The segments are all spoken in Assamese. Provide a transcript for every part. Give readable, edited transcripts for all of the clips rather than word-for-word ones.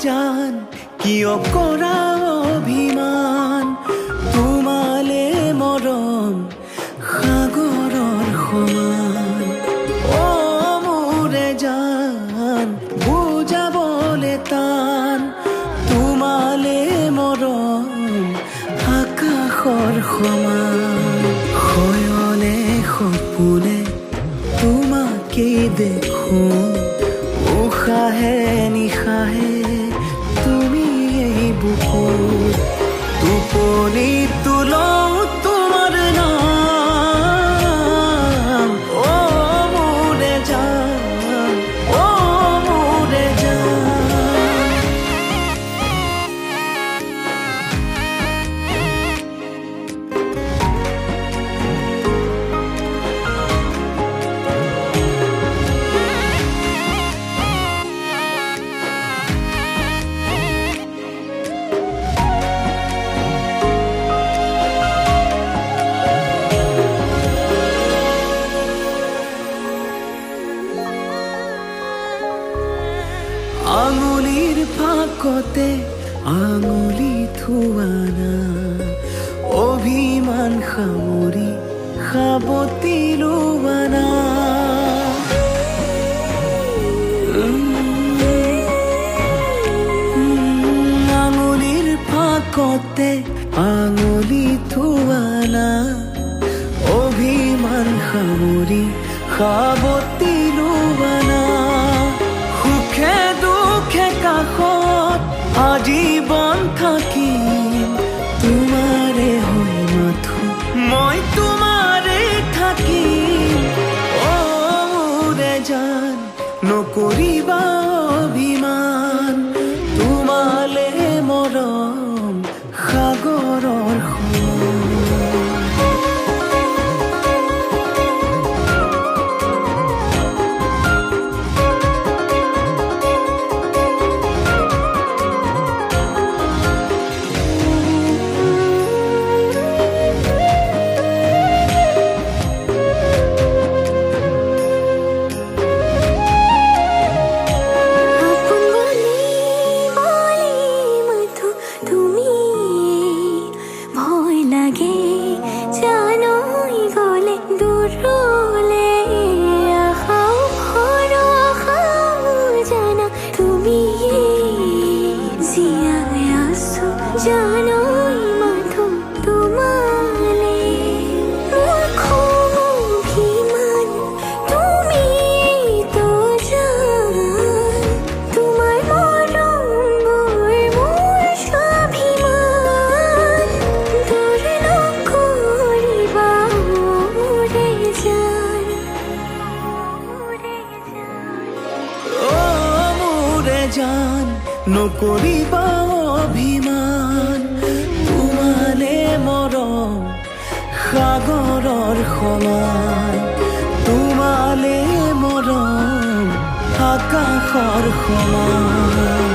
জান কিয় কৰা অভিমান তোমালে মৰম সাগৰৰ সমান অ মোৰে জান বুজাবলে টান তোমালে মৰম আকাশৰ সমান শয়নে সপোনে তোমাকে দেখো উশাহে নিশাহে তুমি এই বুকুত টোপনি তুলও তোমাৰ নাম অ মোৰে জান অ মোৰে জান আঙুলিৰ ফাকতে আঙুলি থোৱানা অভিমান সামৰি সাবতি লোৱানা আঙুলিৰ ফাকতে আঙুলি থোৱানা অভিমান সামৰি সাবতি লোৱানা সুখে দুখে কাষত আজীৱন থাকিম তোমাৰে হৈ মাথো মই তোমাৰে থাকিম অ মোৰে জান নকৰিবা অভিমান তোমালে মৰম সাগৰৰ সমান জান নকৰিবা অভিমান তোমালে মৰম সাগৰৰ সমান তোমালে মৰম আকাশৰ সমান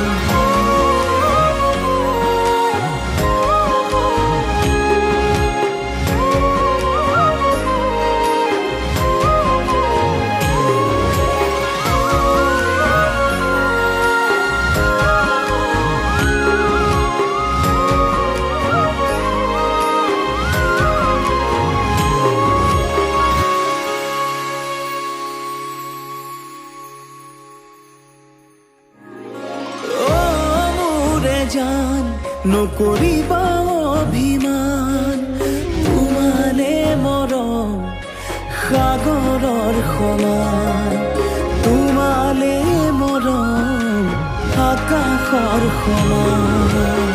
জান নকৰিবা অভিমান তোমালে মৰম সাগৰৰ সমান তোমালে মৰম আকাশৰ সমান